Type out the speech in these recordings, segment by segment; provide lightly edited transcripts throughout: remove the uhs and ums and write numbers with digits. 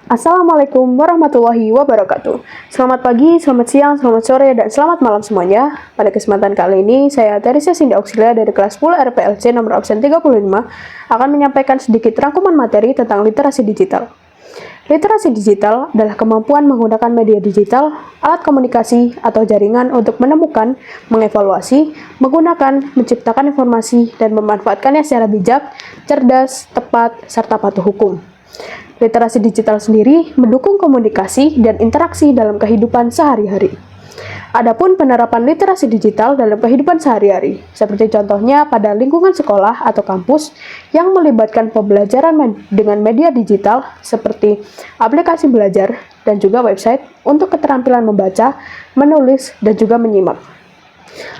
Assalamualaikum warahmatullahi wabarakatuh. Selamat pagi, selamat siang, selamat sore, dan selamat malam semuanya. Pada kesempatan kali ini, saya Teresia Cindy Auxilia dari kelas 10 RPLC nomor absen 35 akan menyampaikan sedikit rangkuman materi tentang literasi digital. Literasi digital adalah kemampuan menggunakan media digital, alat komunikasi, atau jaringan untuk menemukan, mengevaluasi, menggunakan, menciptakan informasi, dan memanfaatkannya secara bijak, cerdas, tepat, serta patuh hukum. Literasi digital sendiri mendukung komunikasi dan interaksi dalam kehidupan sehari-hari. Adapun penerapan literasi digital dalam kehidupan sehari-hari, seperti contohnya pada lingkungan sekolah atau kampus yang melibatkan pembelajaran dengan media digital seperti aplikasi belajar dan juga website untuk keterampilan membaca, menulis, dan juga menyimak.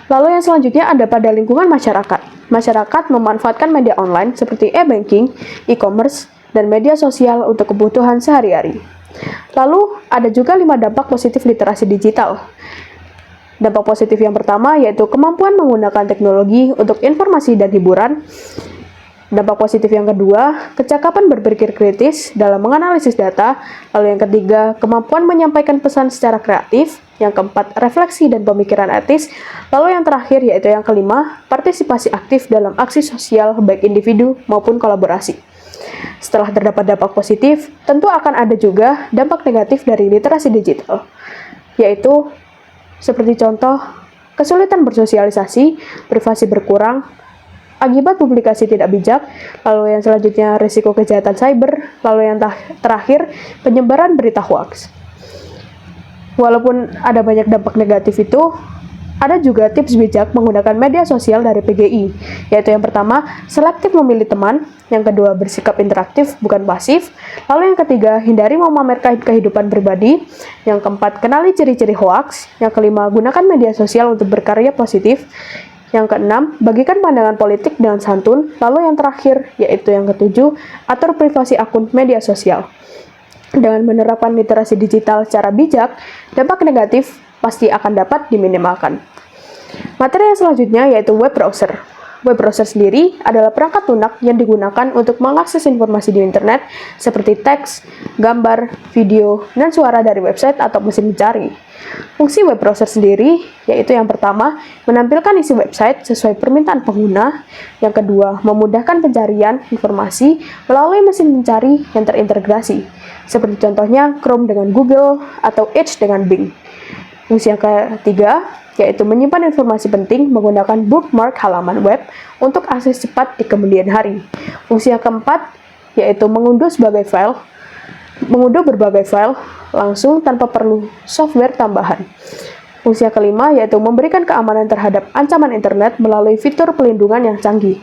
Lalu yang selanjutnya ada pada lingkungan masyarakat. Masyarakat memanfaatkan media online seperti e-banking, e-commerce, dan media sosial untuk kebutuhan sehari-hari. Lalu, ada juga 5 dampak positif literasi digital. Dampak positif yang pertama yaitu kemampuan menggunakan teknologi untuk informasi dan hiburan. Dampak positif yang kedua, kecakapan berpikir kritis dalam menganalisis data. Lalu yang ketiga, kemampuan menyampaikan pesan secara kreatif. Yang keempat, refleksi dan pemikiran etis. Lalu yang terakhir yaitu yang kelima, partisipasi aktif dalam aksi sosial baik individu maupun kolaborasi. Setelah terdapat dampak positif, tentu akan ada juga dampak negatif dari literasi digital, yaitu seperti contoh, kesulitan bersosialisasi, privasi berkurang, akibat publikasi tidak bijak, lalu yang selanjutnya risiko kejahatan cyber, lalu yang terakhir penyebaran berita hoax. Walaupun ada banyak dampak negatif itu, ada juga tips bijak menggunakan media sosial dari PGI, yaitu yang pertama, selektif memilih teman, yang kedua, bersikap interaktif, bukan pasif, lalu yang ketiga, hindari memamerkan kehidupan pribadi, yang keempat, kenali ciri-ciri hoaks, yang kelima, gunakan media sosial untuk berkarya positif, yang keenam, bagikan pandangan politik dengan santun, lalu yang terakhir, yaitu yang ketujuh, atur privasi akun media sosial. Dengan menerapkan literasi digital secara bijak, dampak negatif pasti akan dapat diminimalkan. Materi yang selanjutnya yaitu web browser. Web browser sendiri adalah perangkat lunak yang digunakan untuk mengakses informasi di internet seperti teks, gambar, video, dan suara dari website atau mesin mencari. Fungsi web browser sendiri yaitu yang pertama, menampilkan isi website sesuai permintaan pengguna. Yang kedua, memudahkan pencarian informasi melalui mesin mencari yang terintegrasi, seperti contohnya Chrome dengan Google atau Edge dengan Bing. Fungsi yang ketiga, yaitu menyimpan informasi penting menggunakan bookmark halaman web untuk akses cepat di kemudian hari. Fungsi yang keempat, yaitu mengunduh berbagai file langsung tanpa perlu software tambahan. Fungsi yang kelima, yaitu memberikan keamanan terhadap ancaman internet melalui fitur pelindungan yang canggih.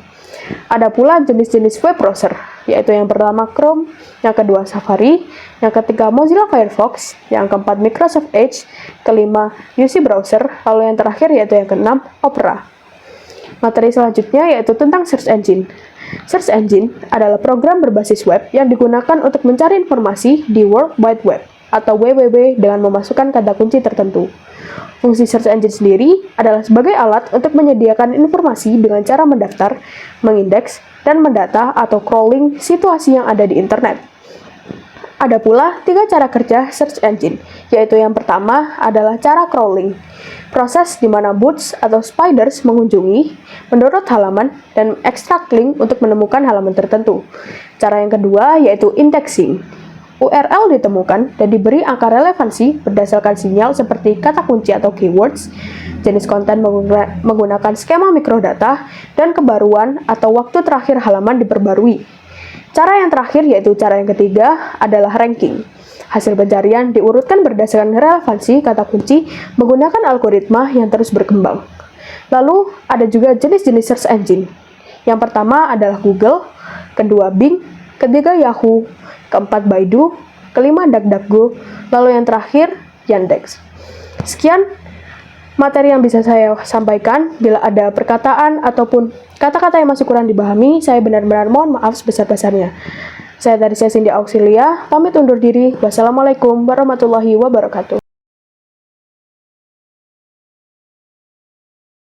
Ada pula jenis-jenis web browser, yaitu yang pertama Chrome, yang kedua Safari, yang ketiga Mozilla Firefox, yang keempat Microsoft Edge, kelima UC Browser, lalu yang terakhir yaitu yang keenam Opera. Materi selanjutnya yaitu tentang search engine. Search engine adalah program berbasis web yang digunakan untuk mencari informasi di World Wide Web atau WWW dengan memasukkan kata kunci tertentu. Fungsi search engine sendiri adalah sebagai alat untuk menyediakan informasi dengan cara mendaftar, mengindeks, dan mendata atau crawling situasi yang ada di internet. Ada pula 3 cara kerja search engine, yaitu yang pertama adalah cara crawling. Proses di mana bots atau spiders mengunjungi, menurut halaman, dan ekstrak link untuk menemukan halaman tertentu. Cara yang kedua yaitu indexing. URL ditemukan dan diberi angka relevansi berdasarkan sinyal seperti kata kunci atau keywords, jenis konten menggunakan skema mikrodata, dan kebaruan atau waktu terakhir halaman diperbarui. Cara yang terakhir yaitu cara yang ketiga adalah ranking. Hasil pencarian diurutkan berdasarkan relevansi kata kunci menggunakan algoritma yang terus berkembang. Lalu ada juga jenis-jenis search engine. Yang pertama adalah Google, kedua Bing, ketiga Yahoo, keempat Baidu, kelima DuckDuckGo, lalu yang terakhir Yandex. Sekian materi yang bisa saya sampaikan. Bila ada perkataan ataupun kata-kata yang masih kurang dipahami, saya benar-benar mohon maaf sebesar-besarnya. Saya Teresia Cindy Auxilia, pamit undur diri. Wassalamualaikum warahmatullahi wabarakatuh.